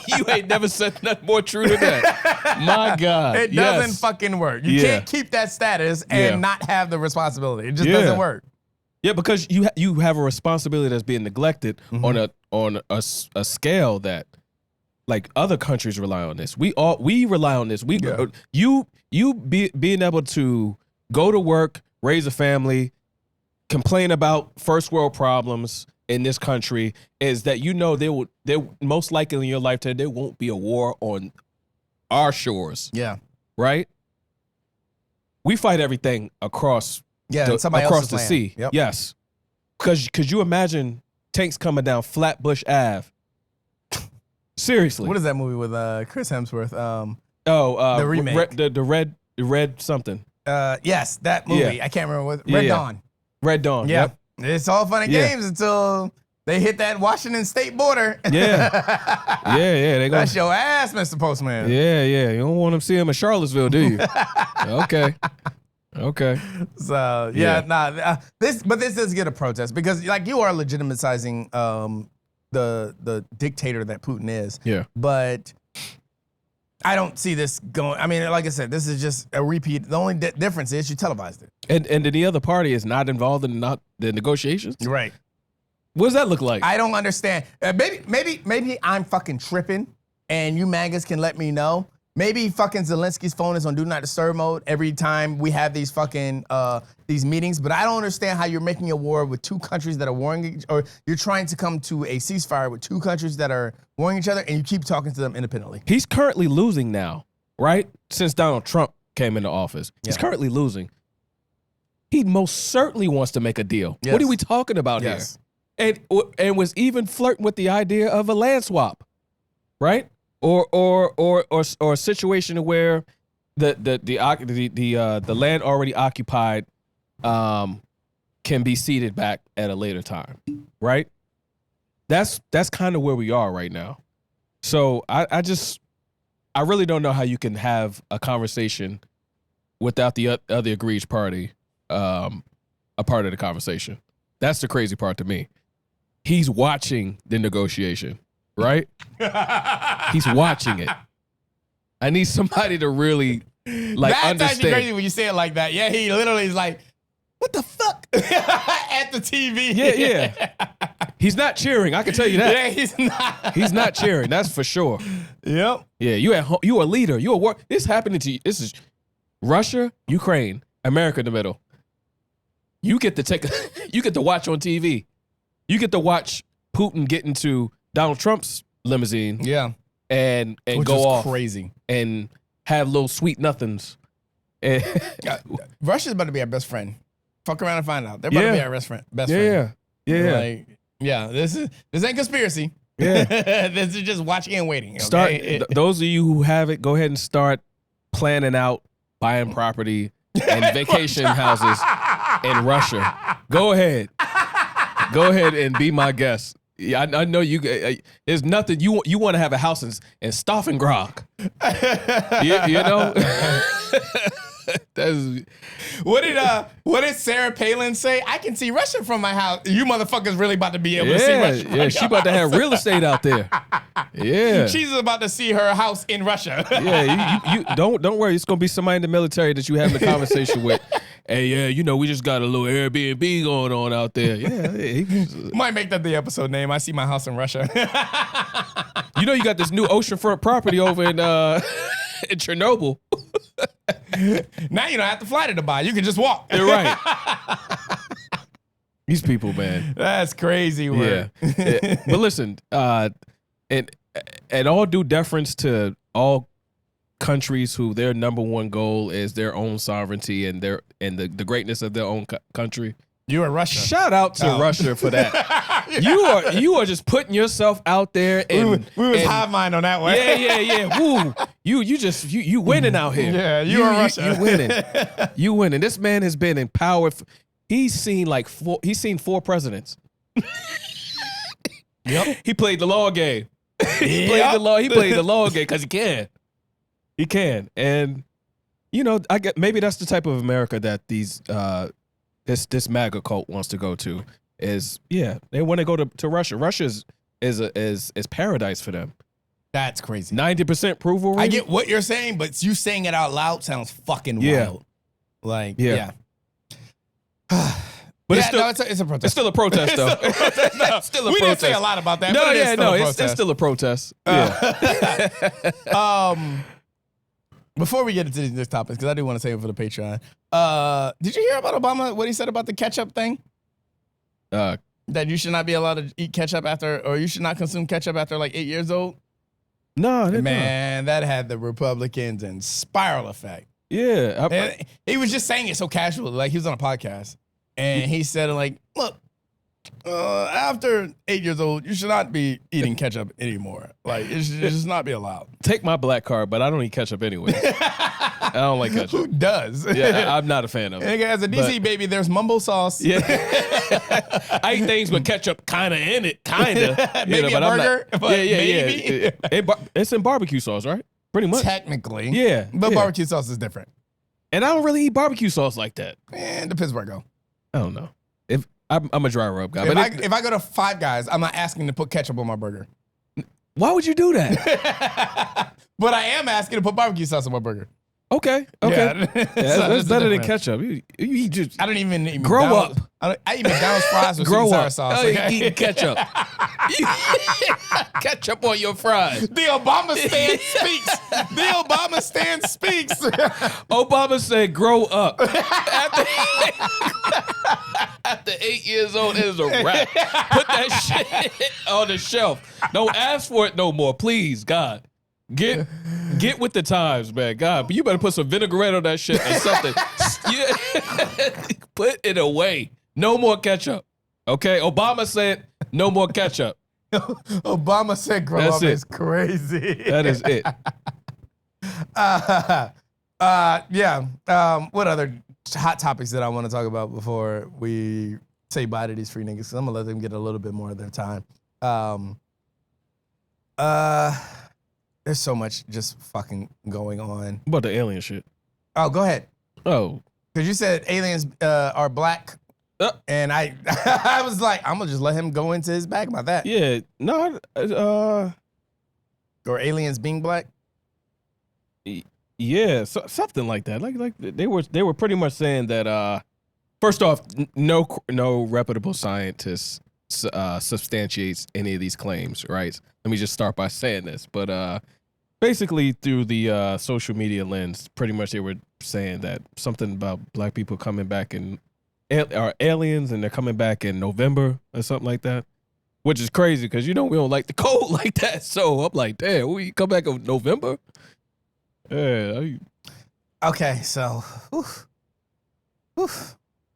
You ain't never said nothing more true than that. My God. It doesn't fucking work. You can't keep that status and not have the responsibility. It just doesn't work. Yeah, because you have a responsibility that's being neglected on a scale that, like, other countries rely on this. We rely on this. Being able to go to work, raise a family, complain about first world problems in this country, is that there most likely in your lifetime there won't be a war on our shores. Yeah. Right? We fight everything across somebody across else's the land. sea. Yep. Yes. Because could you imagine tanks coming down Flatbush Ave? Seriously. What is that movie with Chris Hemsworth? The remake. The red something. Yes, that movie. Yeah. I can't remember what. Red Dawn. Red Dawn. Yeah. Yep. It's all fun and Yeah. games until they hit that Washington State border. Yeah. They That's your ass, Mr. Postman. Yeah. You don't want them see him in Charlottesville, do you? Okay. So this does get a protest because like you are legitimizing the dictator that Putin is. Yeah. But I don't see this going. I mean, like I said, this is just a repeat. The only difference is you televised it. And the other party is not involved in the negotiations? Right. What does that look like? I don't understand. Maybe I'm fucking tripping, and you MAGAs can let me know. Maybe fucking Zelensky's phone is on Do Not Disturb mode every time we have these fucking these meetings. But I don't understand how you're making a war with two countries that are warring, or you're trying to come to a ceasefire with two countries that are warring each other, and you keep talking to them independently. He's currently losing now, right? Since Donald Trump came into office, he's Yeah. currently losing. He most certainly wants to make a deal. Yes. What are we talking about Yes. here? And was even flirting with the idea of a land swap, right? Or a situation where the land already occupied can be ceded back at a later time, right? That's kind of where we are right now. So I really don't know how you can have a conversation without the other egregious party a part of the conversation. That's the crazy part to me. He's watching the negotiation, right? He's watching it. I need somebody to really That's understand. actually crazy when you say it like that. Yeah, he literally is like, what the fuck? At the TV. Yeah. He's not cheering. I can tell you that. Yeah, he's not. He's not cheering. That's for sure. Yep. Yeah, you a leader. You a work. This happening to you. This is Russia, Ukraine, America in the middle. You get to you get to watch on TV. You get to watch Putin get into Donald Trump's limousine. Yeah. And Which go is off crazy. and have little sweet nothings. And Russia's about to be our best friend. Fuck around and find out. They're about to be our best friend. Yeah. Like, this ain't conspiracy. Yeah. This is just watching and waiting. Okay? Start. Those of you who have it, go ahead and start planning out buying property and vacation houses in Russia. Go ahead and be my guest. Yeah, I know you. There's nothing you want to have a house in Stalingrad. you know. What did Sarah Palin say? I can see Russia from my house. You motherfuckers really about to be able to see Russia. Yeah, she about to have real estate out there. Yeah. She's about to see her house in Russia. Yeah, you don't worry. It's gonna be somebody in the military that you having a conversation with. Hey, yeah, we just got a little Airbnb going on out there. Yeah, might make that the episode name. I see my house in Russia. You got this new oceanfront property over in Chernobyl. Now you don't have to fly to Dubai. You can just walk. You're right. These people, man. That's crazy work. Yeah. But listen, and all due deference to all countries who their number one goal is their own sovereignty and the greatness of their own country. You are Russia. Shout out to Russia for that. You are just putting yourself out there. And, we was high mind on that one. Yeah. Woo. You winning out here. Yeah, you are Russia. You winning. You winning. This man has been in power. He's seen four presidents. Yep. He played the long game. He played the long game because he can. He can. And I get maybe that's the type of America that these this MAGA cult wants to go to. They want to go to Russia. Russia is paradise for them. That's crazy. 90% approval rate. I get what you're saying, but you saying it out loud sounds fucking wild. Like, yeah. But it's a protest. It's still a protest, though. It's still a protest. We didn't say a lot about that. It's still a protest. Yeah. Before we get into these topics, because I do want to save it for the Patreon. Did you hear about Obama? What he said about the ketchup thing? That you should not be allowed to eat ketchup after, or you should not consume ketchup after like 8 years old. No, man, that had the Republicans in spiral effect. Yeah, he was just saying it so casually, like he was on a podcast, and he said like, "Look, after 8 years old, you should not be eating ketchup anymore. Like it should just not be allowed." Take my black card, but I don't eat ketchup anyway. I don't like ketchup. Who does? Yeah, I'm not a fan of it. As a DC baby, there's mumbo sauce. Yeah, I eat things with ketchup kind of in it, kind of. Maybe a burger. Yeah. It's in barbecue sauce, right? Pretty much. Technically. Yeah. But barbecue sauce is different. And I don't really eat barbecue sauce like that. And the Pittsburgh go. I don't know. If I'm a dry rub guy. If I go to Five Guys, I'm not asking to put ketchup on my burger. Why would you do that? But I am asking to put barbecue sauce on my burger. Okay. Yeah. That's better than ketchup. You just I don't even eat grow McDonald's. up. I eat McDonald's fries with sweet and sour sauce. Oh, you eating ketchup. Ketchup on your fries. The Obama stand speaks. The Obama stand speaks. Obama said, "Grow up." After 8 years old, it is a wrap. Put that shit on the shelf. Don't ask for it no more, please, God. Get with the times, man. God, but you better put some vinaigrette on that shit or something. Put it away. No more ketchup. Okay? Obama said no more ketchup. Obama said grow That's up it. is crazy. That is it. What other hot topics that I want to talk about before we say bye to these free niggas? 'Cause I'm gonna let them get a little bit more of their time. There's so much just fucking going on. What about the alien shit? Oh, go ahead. Oh. Because you said aliens are black. And I I was like, I'm gonna just let him go into his bag about that. Yeah. No, Or aliens being black. yeah, something like that. Like they were pretty much saying that first off, no reputable scientist substantiates any of these claims, right? Let me just start by saying this. But basically through the social media lens, pretty much they were saying that something about black people coming back and are aliens and they're coming back in November or something like that, which is crazy because we don't like the cold like that. So I'm like, damn, we come back in November? Yeah. Okay, so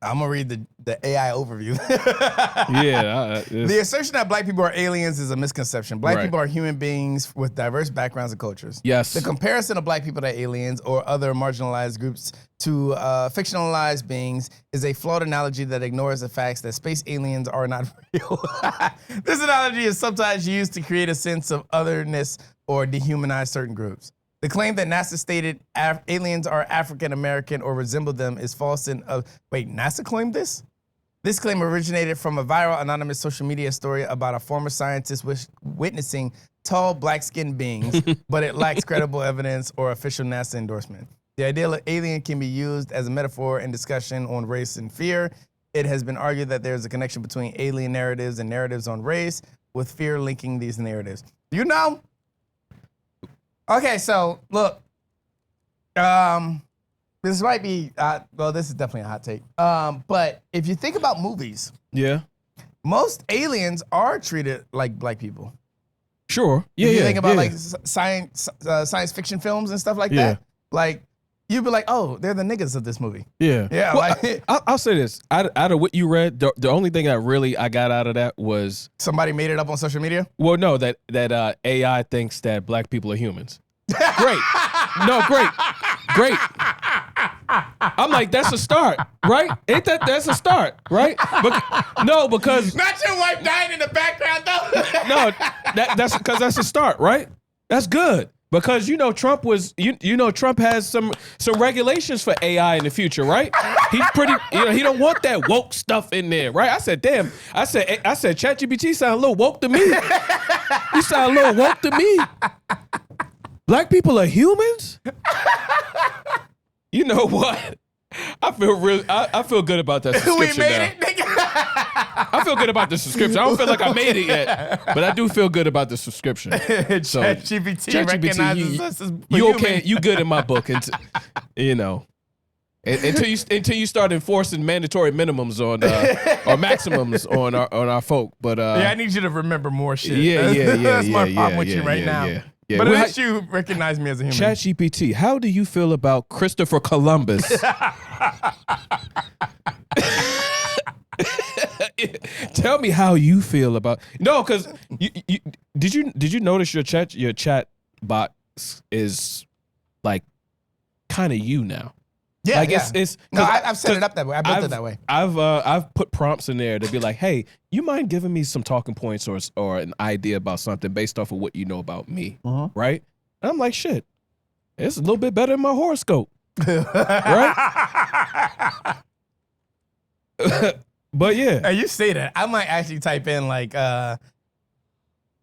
I'm gonna read the AI overview. The assertion that black people are aliens is a misconception. Black people are human beings with diverse backgrounds and cultures. Yes. The comparison of black people to aliens or other marginalized groups to fictionalized beings is a flawed analogy that ignores the facts that space aliens are not real. This analogy is sometimes used to create a sense of otherness or dehumanize certain groups. The claim that NASA stated aliens are African American or resemble them is false. Wait, NASA claimed this? This claim originated from a viral anonymous social media story about a former scientist witnessing tall black-skinned beings, but it lacks credible evidence or official NASA endorsement. The idea of alien can be used as a metaphor in discussion on race and fear. It has been argued that there's a connection between alien narratives and narratives on race, with fear linking these narratives. You know? Okay, so look, this might be, this is definitely a hot take. But if you think about movies, most aliens are treated like black people. Sure. Yeah. If you think about like science fiction films and stuff like that, like you'd be like, oh, they're the niggas of this movie. Yeah. Yeah. Well, like, I'll say this: out of what you read, the only thing I got out of that was somebody made it up on social media. Well, no, that AI thinks that black people are humans. Great. No, great. I'm like, that's a start, right? Ain't that's a start, right? Because not your wife dying in the background though. No, that's because that's a start, right? That's good. Because Trump was Trump has some regulations for AI in the future, right? He's pretty he don't want that woke stuff in there, right? I said, damn. I said ChatGPT sound a little woke to me. You sound a little woke to me. Black people are humans? You know what? I feel good about that subscription We made now. it, nigga. I feel good about the subscription. I don't feel like I made it yet, but I do feel good about the subscription. So ChatGPT recognizes us as you human. okay? You good in my book, and you know. Until you start enforcing mandatory minimums on or maximums on our folk, but yeah, I need you to remember more shit. Yeah, That's my problem with you right now. Yeah. But at least you recognize me as a human. ChatGPT, how do you feel about Christopher Columbus? Tell me how you feel about because did you notice your chat bot is like kind of you now. Yeah, like yeah. It's no, I've set it up that way. I built it that way. I've put prompts in there to be like, hey, you mind giving me some talking points or an idea about something based off of what you know about me, right? And I'm like, shit, it's a little bit better than my horoscope, right? But yeah, Hey, you say that. I might actually type in like,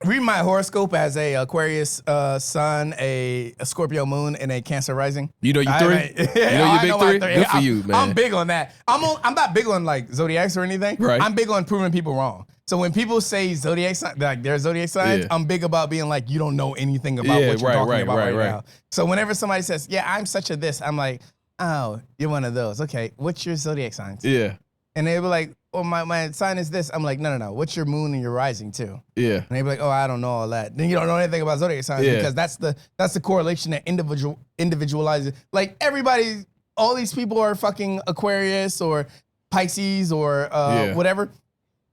read my horoscope as a Aquarius sun, a Scorpio moon, and a Cancer rising. You know you three? You know your big three? Good for you, man. I'm big on that. I'm not big on like zodiacs or anything. Right. I'm big on proving people wrong. So when people say zodiac sign, like their zodiac signs, I'm big about being like, you don't know anything about what you're talking about right now. So whenever somebody says, yeah, I'm such a this, I'm like, oh, you're one of those. Okay, what's your zodiac signs? Yeah. And they were like, oh, my sign is this. I'm like, no. What's your moon and your rising too? Yeah. And they'd be like, oh, I don't know all that. Then you don't know anything about zodiac signs because that's the correlation that individualizes. Like everybody, all these people are fucking Aquarius or Pisces or whatever.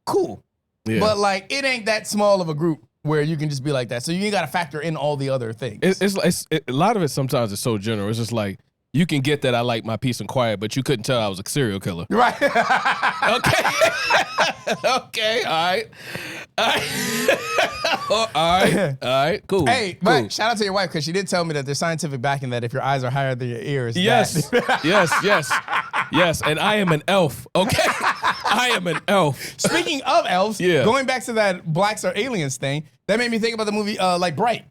Cool. Yeah. But like, it ain't that small of a group where you can just be like that. So you got to factor in all the other things. It's a lot of it sometimes is so general. It's just like, you can get that I like my peace and quiet, but you couldn't tell I was a serial killer. Right. Okay. Okay. All right. Cool. Hey, but shout out to your wife because she did tell me that there's scientific backing that if your eyes are higher than your ears. Yes. Yes. And I am an elf. Okay. I am an elf. Speaking of elves, going back to that blacks are aliens thing, that made me think about the movie like Bright.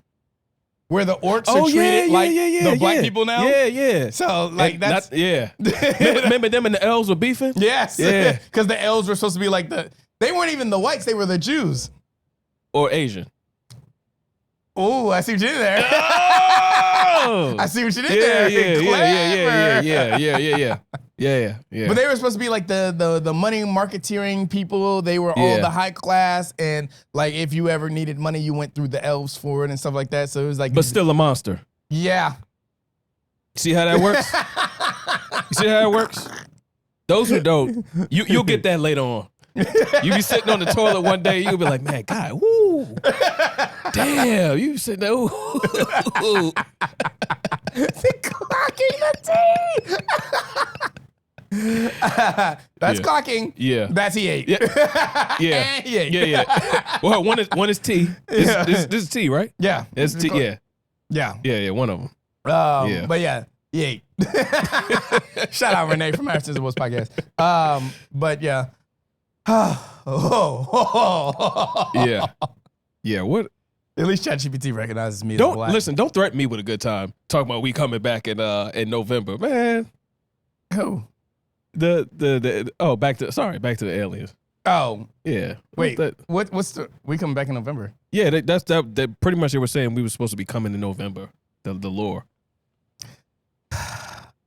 Where the orcs are treated like the black people now? Yeah. So, like, that's... Remember them and the elves were beefing? Yes. Yeah. Because the elves were supposed to be like they weren't even the whites, they were the Jews. Or Asian. Oh, I see what you did there. Oh! I see what you did there. Yeah. But they were supposed to be like the money marketeering people. They were all the high class, and like if you ever needed money, you went through the elves for it and stuff like that. So it was like, but still a monster. Yeah. See how that works? You see how that works? Those who don't, you'll get that later on. You be sitting on the toilet one day, you'll be like, man, God, woo, damn, you sitting there, ooh. Clocking the tea. That's clocking. Yeah. That's E8. Yeah. E8. Yeah. Well, one is T. This is T, right? Yeah. It's T. Yeah. Yeah. One of them. But yeah, E8. Shout out Renee from After the Most podcast. But yeah. Yeah. What? At least ChatGPT recognizes me. Don't threaten me with a good time. Talking about we coming back in November, man. Who? Back to the aliens. Oh yeah. Wait, what's we coming back in November? Yeah, that's pretty much they were saying we were supposed to be coming in November. The lore.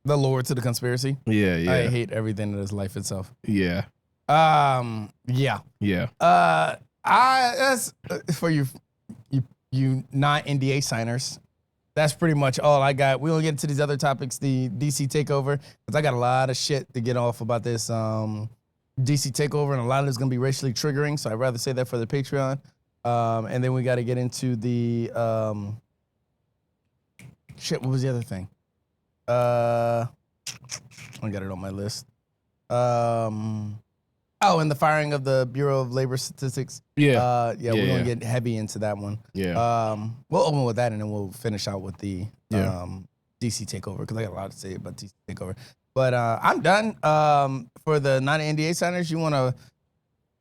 The lore to the conspiracy. Yeah. I hate everything that is life itself. Yeah. Yeah. That's for you non-NDA signers. That's pretty much all I got. We will get into these other topics, the DC takeover, because I got a lot of shit to get off about this DC takeover, and a lot of it's gonna be racially triggering. So I'd rather say that for the Patreon. And then we got to get into the shit. What was the other thing? I got it on my list. And the firing of the Bureau of Labor Statistics. We're gonna get heavy into that one. We'll open with that and then we'll finish out with the DC takeover because I got a lot to say about DC takeover. But I'm done. For the non-NDA signers, you want to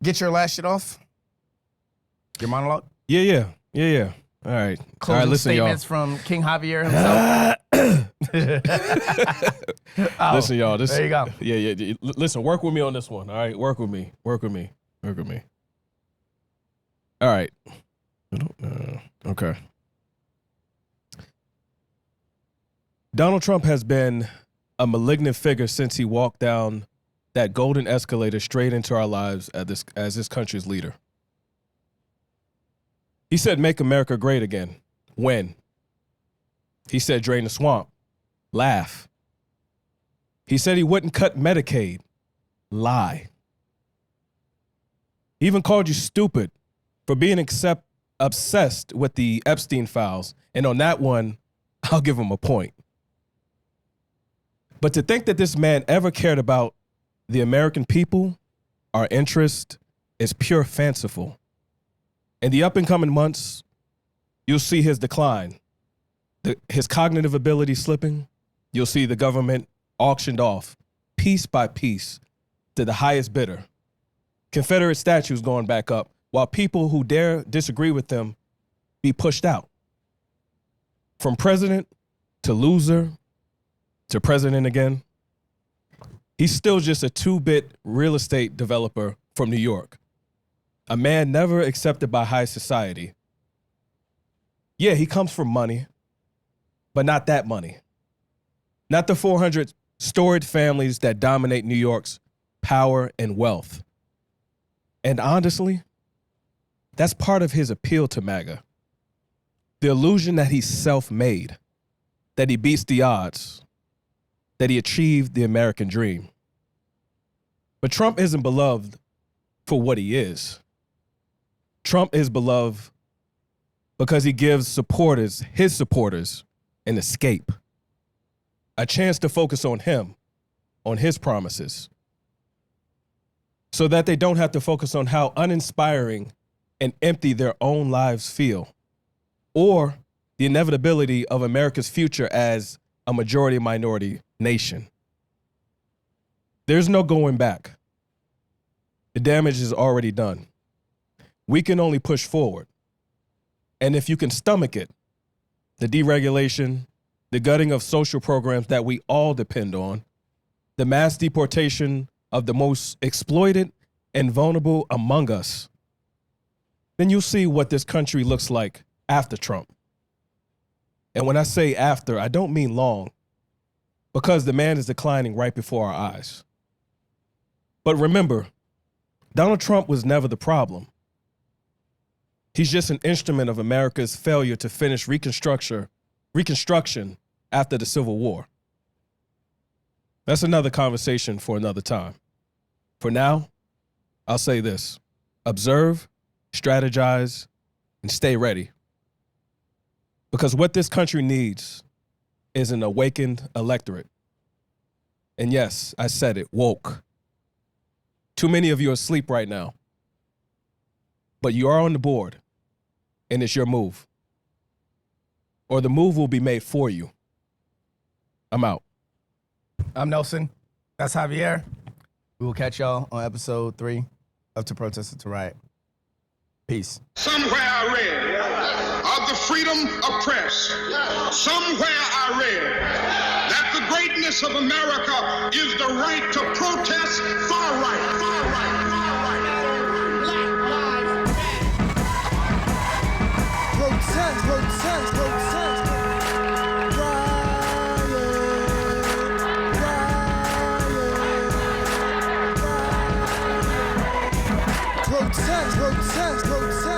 get your last shit off? Your monologue? Yeah. All right. Closing listen, statements y'all. from King Javier himself. Oh, Listen, y'all. there you go. Yeah. Listen, work with me on this one. All right, work with me. All right. Okay. Donald Trump has been a malignant figure since he walked down that golden escalator straight into our lives as this country's leader. He said, "Make America great again." When? He said, "Drain the swamp." Laugh. He said he wouldn't cut Medicaid. Lie. He even called you stupid for being obsessed with the Epstein files. And on that one, I'll give him a point. But to think that this man ever cared about the American people, our interest, is pure fanciful. In the up and coming months, you'll see his decline, his cognitive ability slipping. You'll see the government auctioned off piece by piece to the highest bidder. Confederate statues going back up, while people who dare disagree with them be pushed out. From president to loser to president again, he's still just a 2-bit real estate developer from New York. A man never accepted by high society. Yeah, he comes from money, but not that money. Not the 400 storied families that dominate New York's power and wealth. And honestly, that's part of his appeal to MAGA. The illusion that he's self-made, that he beats the odds, that he achieved the American dream. But Trump isn't beloved for what he is. Trump is beloved because he gives his supporters, an escape, a chance to focus on him, on his promises, so that they don't have to focus on how uninspiring and empty their own lives feel, or the inevitability of America's future as a majority-minority nation. There's no going back. The damage is already done. We can only push forward. And if you can stomach it, the deregulation, the gutting of social programs that we all depend on, the mass deportation of the most exploited and vulnerable among us, then you'll see what this country looks like after Trump. And when I say after, I don't mean long, because the man is declining right before our eyes. But remember, Donald Trump was never the problem. He's just an instrument of America's failure to finish reconstruction after the Civil War. That's another conversation for another time. For now, I'll say this: observe, strategize, and stay ready. Because what this country needs is an awakened electorate. And yes, I said it, woke. Too many of you are asleep right now. But you are on the board, and it's your move. Or the move will be made for you. I'm out. I'm Nelson. That's Javier. We will catch y'all on episode 3 of To Protest or to Riot. Peace. Somewhere I read of the freedom of press. Somewhere I read that the greatness of America is the right to protest far right. Far right. Far right. Black lives matter. Protest. Protest. Protest. Protest, protest, protest.